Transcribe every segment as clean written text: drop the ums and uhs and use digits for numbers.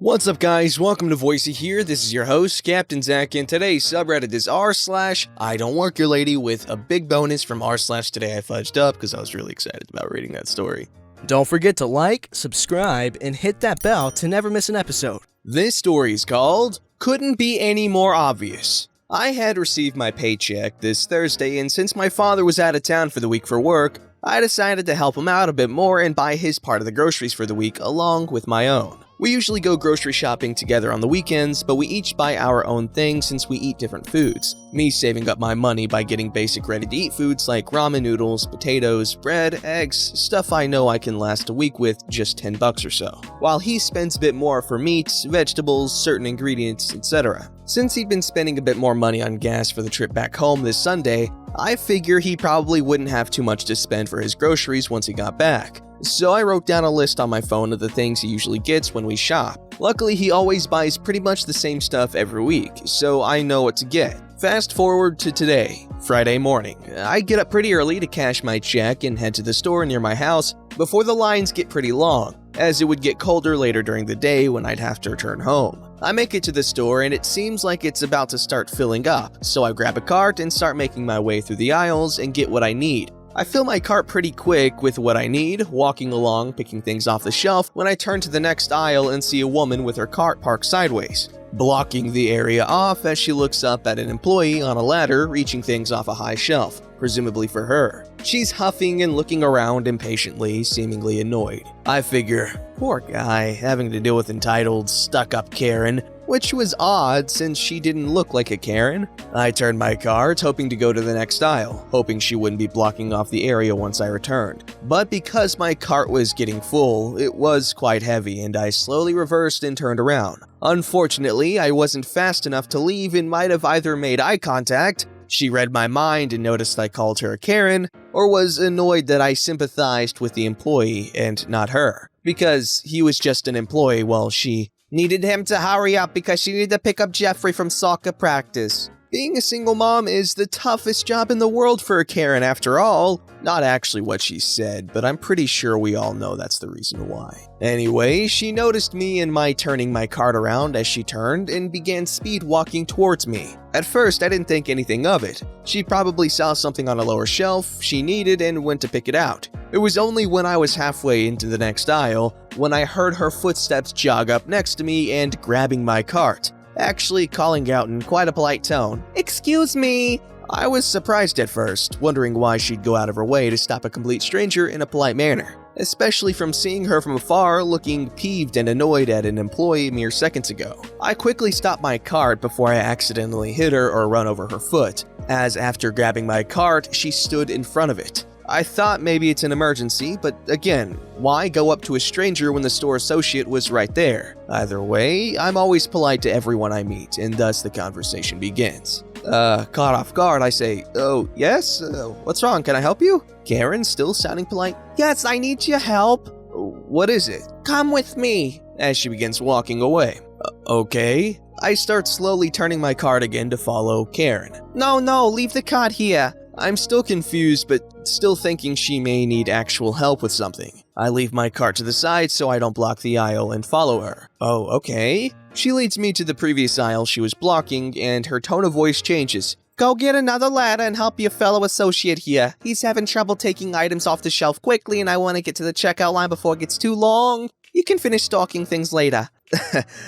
What's up guys, welcome to Voicey here. This is your host, Captain Zach, and today's subreddit is r/IDontWorkHereLady with a big bonus from r/today I fudged up because I was really excited about reading that story. Don't forget to like, subscribe, and hit that bell to never miss an episode. This story is called, Couldn't Be Any More Obvious. I had received my paycheck this Thursday, and since my father was out of town for the week for work, I decided to help him out a bit more and buy his part of the groceries for the week along with my own. We usually go grocery shopping together on the weekends, but we each buy our own thing since we eat different foods. Me saving up my money by getting basic ready-to-eat foods like ramen noodles, potatoes, bread, eggs, stuff I know I can last a week with just $10 or so. While he spends a bit more for meats, vegetables, certain ingredients, etc. Since he'd been spending a bit more money on gas for the trip back home this Sunday, I figure he probably wouldn't have too much to spend for his groceries once he got back. So I wrote down a list on my phone of the things he usually gets when we shop. Luckily, he always buys pretty much the same stuff every week, so I know what to get. Fast forward to today, Friday morning. I get up pretty early to cash my check and head to the store near my house before the lines get pretty long, as it would get colder later during the day when I'd have to return home. I make it to the store and it seems like it's about to start filling up, so I grab a cart and start making my way through the aisles and get what I need. I fill my cart pretty quick with what I need, walking along, picking things off the shelf, when I turn to the next aisle and see a woman with her cart parked sideways, blocking the area off as she looks up at an employee on a ladder reaching things off a high shelf, presumably for her. She's huffing and looking around impatiently, seemingly annoyed. I figure, poor guy, having to deal with entitled, stuck-up Karen, which was odd since she didn't look like a Karen. I turned my cart, hoping to go to the next aisle, hoping she wouldn't be blocking off the area once I returned. But because my cart was getting full, it was quite heavy and I slowly reversed and turned around. Unfortunately, I wasn't fast enough to leave and might have either made eye contact, she read my mind and noticed I called her a Karen, or was annoyed that I sympathized with the employee and not her, because he was just an employee while she needed him to hurry up because she needed to pick up Jeffrey from soccer practice. Being a single mom is the toughest job in the world for a Karen after all. Not actually what she said, but I'm pretty sure we all know that's the reason why. Anyway, she noticed me and my turning my cart around as she turned and began speed walking towards me. At first, I didn't think anything of it. She probably saw something on a lower shelf she needed and went to pick it out. It was only when I was halfway into the next aisle when I heard her footsteps jog up next to me and grabbing my cart, actually calling out in quite a polite tone, "Excuse me." I was surprised at first, wondering why she'd go out of her way to stop a complete stranger in a polite manner, especially from seeing her from afar looking peeved and annoyed at an employee mere seconds ago. I quickly stopped my cart before I accidentally hit her or run over her foot, as after grabbing my cart, she stood in front of it. I thought maybe it's an emergency, but again, why go up to a stranger when the store associate was right there? Either way, I'm always polite to everyone I meet, and thus the conversation begins. Caught off guard, I say, "Oh, yes? What's wrong? Can I help you?" Karen, still sounding polite, "Yes, I need your help." "What is it?" "Come with me," as she begins walking away. Okay. I start slowly turning my cart again to follow Karen. No, leave the cart here." I'm still confused, but still thinking she may need actual help with something. I leave my cart to the side so I don't block the aisle and follow her. Oh, okay. She leads me to the previous aisle she was blocking, and her tone of voice changes. "Go get another ladder and help your fellow associate here. He's having trouble taking items off the shelf quickly, and I want to get to the checkout line before it gets too long. You can finish stocking things later."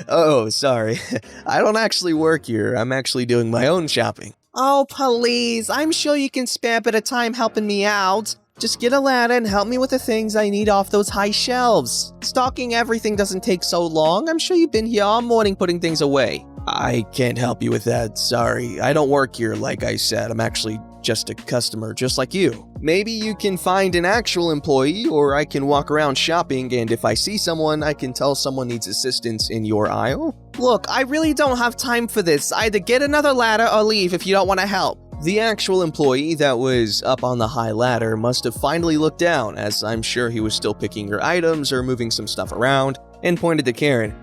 Oh, sorry. I don't actually work here. I'm actually doing my own shopping. "Oh, please. I'm sure you can spare a bit of time helping me out. Just get a ladder and help me with the things I need off those high shelves. Stocking everything doesn't take so long. I'm sure you've been here all morning putting things away." "I can't help you with that. Sorry. I don't work here, like I said. I'm actually just a customer, just like you. Maybe you can find an actual employee, or I can walk around shopping, and if I see someone, I can tell someone needs assistance in your aisle." "Look, I really don't have time for this. Either get another ladder or leave if you don't want to help." The actual employee that was up on the high ladder must have finally looked down, as I'm sure he was still picking her items or moving some stuff around, and pointed to Karen.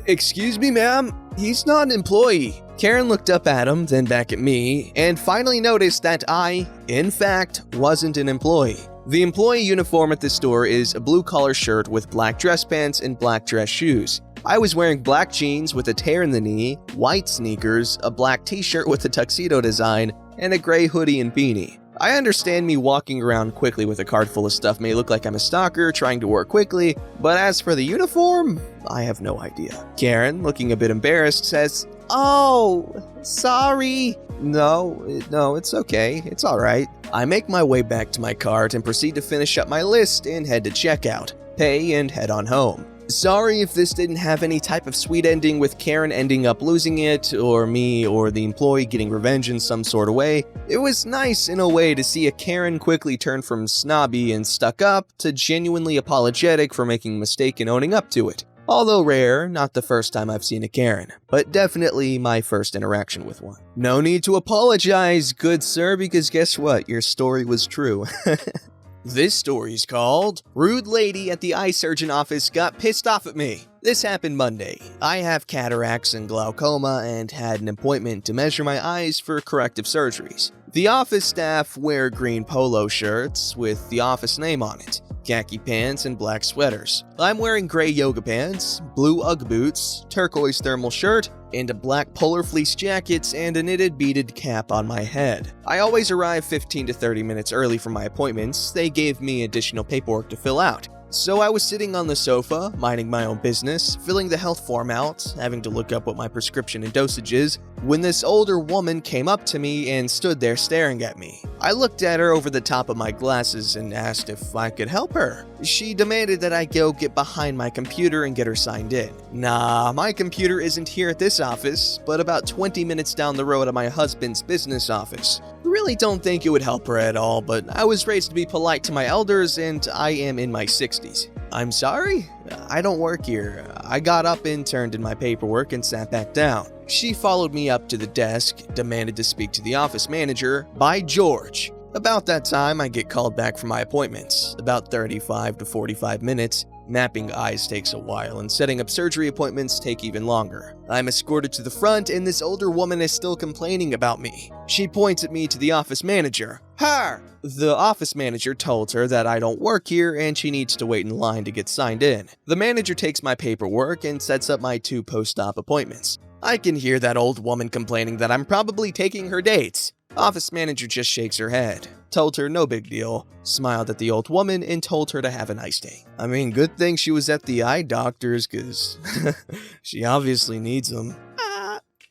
"Excuse me, ma'am, he's not an employee." Karen looked up at him, then back at me, and finally noticed that I, in fact, wasn't an employee. The employee uniform at the store is a blue collar shirt with black dress pants and black dress shoes. I was wearing black jeans with a tear in the knee, white sneakers, a black t-shirt with a tuxedo design, and a gray hoodie and beanie. I understand me walking around quickly with a cart full of stuff may look like I'm a stalker trying to work quickly, but as for the uniform, I have no idea. Karen, looking a bit embarrassed, says, "Oh, sorry." No, it's okay. It's alright. I make my way back to my cart and proceed to finish up my list and head to checkout, pay, and head on home. Sorry if this didn't have any type of sweet ending with Karen ending up losing it, or me or the employee getting revenge in some sort of way. It was nice in a way to see a Karen quickly turn from snobby and stuck up to genuinely apologetic for making a mistake and owning up to it. Although rare, not the first time I've seen a Karen, but definitely my first interaction with one. No need to apologize, good sir, because guess what? Your story was true. This story's called Rude Lady at the Eye Surgeon Office Got Pissed Off at Me. This happened Monday. I have cataracts and glaucoma and had an appointment to measure my eyes for corrective surgeries. The office staff wear green polo shirts with the office name on it, khaki pants, and black sweaters. I'm wearing gray yoga pants, blue Ugg boots, turquoise thermal shirt, and a black polar fleece jacket and a knitted beaded cap on my head. I always arrive 15 to 30 minutes early for my appointments. They gave me additional paperwork to fill out. So I was sitting on the sofa, minding my own business, filling the health form out, having to look up what my prescription and dosage is, when this older woman came up to me and stood there staring at me. I looked at her over the top of my glasses and asked if I could help her. She demanded that I go get behind my computer and get her signed in. Nah, my computer isn't here at this office, but about 20 minutes down the road at my husband's business office. I really don't think it would help her at all, but I was raised to be polite to my elders and I am in my 60s. I'm sorry? I don't work here. I got up and turned in my paperwork and sat back down. She followed me up to the desk, demanded to speak to the office manager. By George. About that time, I get called back from my appointments. About 35 to 45 minutes. Mapping eyes takes a while, and setting up surgery appointments take even longer. I'm escorted to the front, and this older woman is still complaining about me. She points at me to the office manager. Her! The office manager told her that I don't work here and she needs to wait in line to get signed in. The manager takes my paperwork and sets up my 2 post-op appointments. I can hear that old woman complaining that I'm probably taking her dates. Office manager just shakes her head, told her no big deal, smiled at the old woman, and told her to have a nice day. I mean, good thing she was at the eye doctor's, cause she obviously needs them.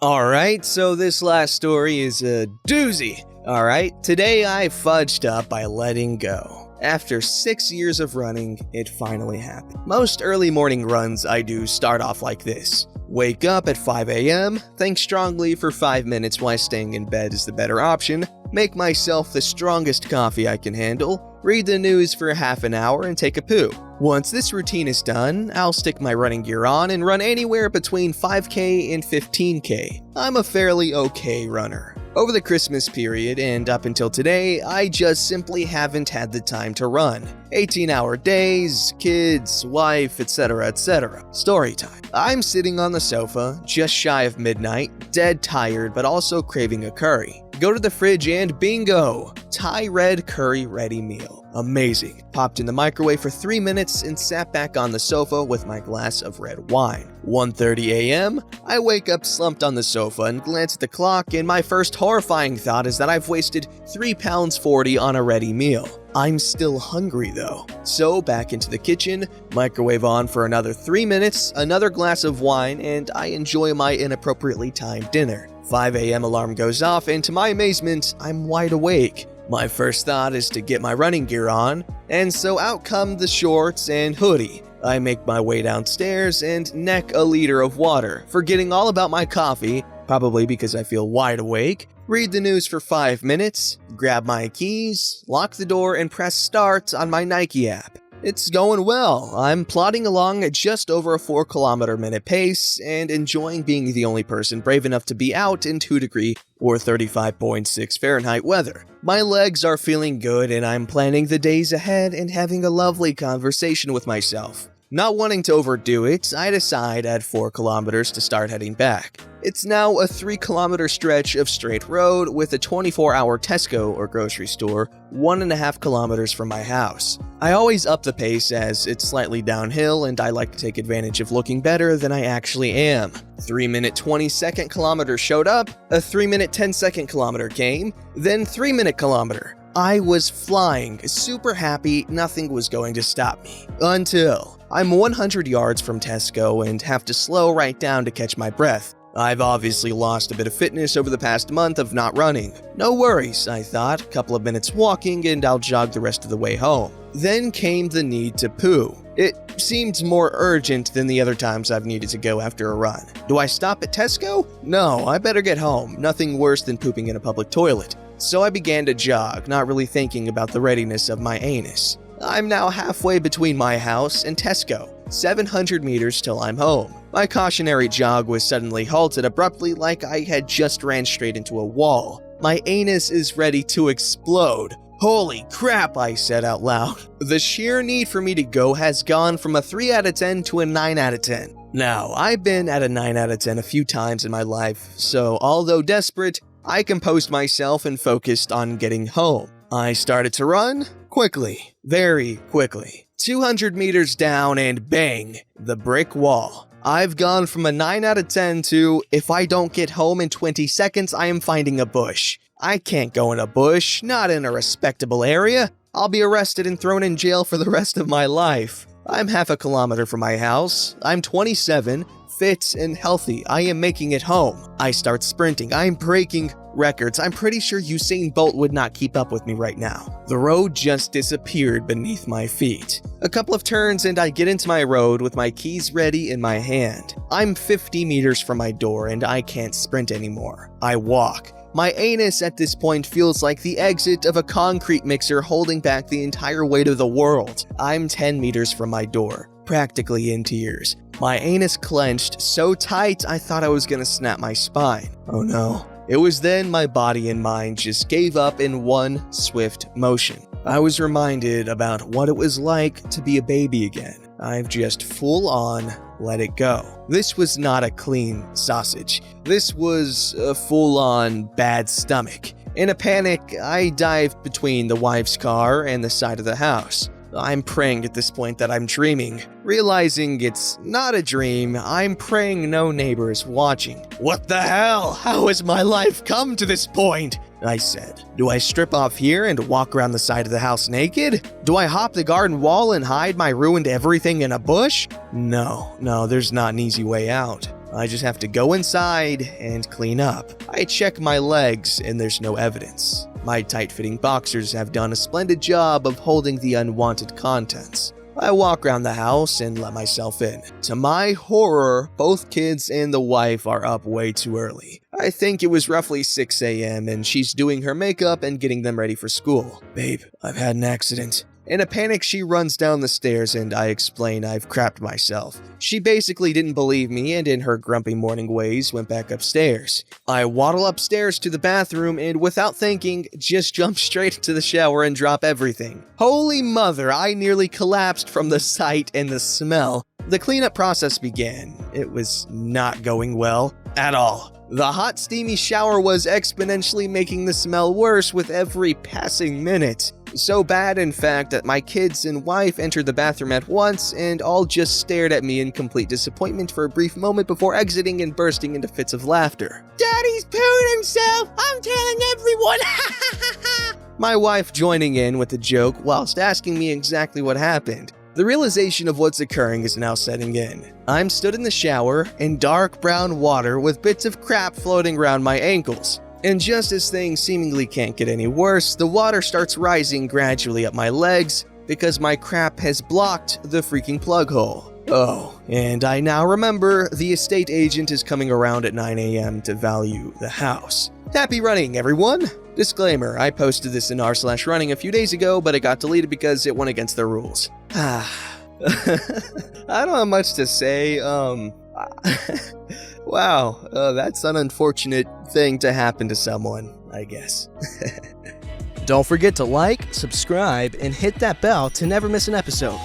Alright, so this last story is a doozy. Alright, today I fudged up by letting go. After 6 years of running, it finally happened. Most early morning runs I do start off like this. Wake up at 5 a.m., think strongly for 5 minutes why staying in bed is the better option, make myself the strongest coffee I can handle, read the news for half an hour, and take a poo. Once this routine is done, I'll stick my running gear on and run anywhere between 5K and 15K. I'm a fairly okay runner. Over the Christmas period and up until today, I just simply haven't had the time to run. 18-hour days, kids, wife, etc, etc. Story time. I'm sitting on the sofa, just shy of midnight, dead tired but also craving a curry. Go to the fridge and bingo! Thai red curry ready meal. Amazing. Popped in the microwave for 3 minutes and sat back on the sofa with my glass of red wine. 1:30 a.m., I wake up slumped on the sofa and glance at the clock, and my first horrifying thought is that I've wasted £3.40 on a ready meal. I'm still hungry though. So back into the kitchen, microwave on for another 3 minutes, another glass of wine, and I enjoy my inappropriately timed dinner. 5 a.m. alarm goes off, and to my amazement, I'm wide awake. My first thought is to get my running gear on, and so out come the shorts and hoodie. I make my way downstairs and neck a liter of water, forgetting all about my coffee, probably because I feel wide awake, read the news for 5 minutes, grab my keys, lock the door, and press start on my Nike app. It's going well. I'm plodding along at just over a 4 km/minute pace and enjoying being the only person brave enough to be out in 2° or 35.6 Fahrenheit weather. My legs are feeling good and I'm planning the days ahead and having a lovely conversation with myself. Not wanting to overdo it, I decide at 4 kilometers to start heading back. It's now a 3-kilometer stretch of straight road with a 24-hour Tesco or grocery store 1.5 kilometers from my house. I always up the pace as it's slightly downhill and I like to take advantage of looking better than I actually am. 3-minute 20-second kilometer showed up, a 3-minute 10-second kilometer came, then 3-minute kilometer. I was flying, super happy nothing was going to stop me. Until I'm 100 yards from Tesco and have to slow right down to catch my breath. I've obviously lost a bit of fitness over the past month of not running. No worries, I thought, couple of minutes walking and I'll jog the rest of the way home. Then came the need to poo. It seemed more urgent than the other times I've needed to go after a run. Do I stop at Tesco? No, I better get home. Nothing worse than pooping in a public toilet. So I began to jog, not really thinking about the readiness of my anus. I'm now halfway between my house and Tesco, 700 meters till I'm home. My cautionary jog was suddenly halted abruptly like I had just ran straight into a wall. My anus is ready to explode. Holy crap, I said out loud. The sheer need for me to go has gone from a 3 out of 10 to a 9 out of 10. Now, I've been at a 9 out of 10 a few times in my life, so although desperate, I composed myself and focused on getting home. I started to run quickly, very quickly. 200 meters down and bang, the brick wall. I've gone from a 9 out of 10 to, if I don't get home in 20 seconds, I am finding a bush. I can't go in a bush, not in a respectable area. I'll be arrested and thrown in jail for the rest of my life. I'm half a kilometer from my house. I'm 27, fit and healthy. I am making it home. I start sprinting. I'm breaking records. I'm pretty sure Usain Bolt would not keep up with me right now. The road just disappeared beneath my feet. A couple of turns and I get into my road with my keys ready in my hand. I'm 50 meters from my door and I can't sprint anymore. I walk. My anus at this point feels like the exit of a concrete mixer holding back the entire weight of the world. I'm 10 meters from my door, practically in tears. My anus clenched so tight I thought I was gonna snap my spine. Oh no. It was then my body and mind just gave up in one swift motion. I was reminded about what it was like to be a baby again. I've just full on let it go. This was not a clean sausage. This was a full-on bad stomach. In a panic, I dived between the wife's car and the side of the house. I'm praying at this point that I'm dreaming. Realizing it's not a dream, I'm praying no neighbors watching. What the hell? How has my life come to this point? I said. Do I strip off here and walk around the side of the house naked? Do I hop the garden wall and hide my ruined everything in a bush? No, there's not an easy way out. I just have to go inside and clean up. I check my legs and there's no evidence. My tight-fitting boxers have done a splendid job of holding the unwanted contents. I walk around the house and let myself in. To my horror, both kids and the wife are up way too early. I think it was roughly 6 a.m. and she's doing her makeup and getting them ready for school. Babe, I've had an accident. In a panic, she runs down the stairs and I explain I've crapped myself. She basically didn't believe me and in her grumpy morning ways went back upstairs. I waddle upstairs to the bathroom and without thinking, just jump straight into the shower and drop everything. Holy mother, I nearly collapsed from the sight and the smell. The cleanup process began. It was not going well at all. The hot, steamy shower was exponentially making the smell worse with every passing minute. So bad, in fact, that my kids and wife entered the bathroom at once and all just stared at me in complete disappointment for a brief moment before exiting and bursting into fits of laughter. Daddy's pooing himself! I'm telling everyone! My wife joining in with the joke whilst asking me exactly what happened. The realization of what's occurring is now setting in. I'm stood in the shower in dark brown water with bits of crap floating around my ankles. And just as things seemingly can't get any worse, the water starts rising gradually up my legs because my crap has blocked the freaking plug hole. Oh, and I now remember the estate agent is coming around at 9 a.m. to value the house. Happy running, everyone! Disclaimer, I posted this in r/running a few days ago, but it got deleted because it went against the rules. I don't have much to say, Wow, that's an unfortunate thing to happen to someone, I guess. Don't forget to like, subscribe, and hit that bell to never miss an episode.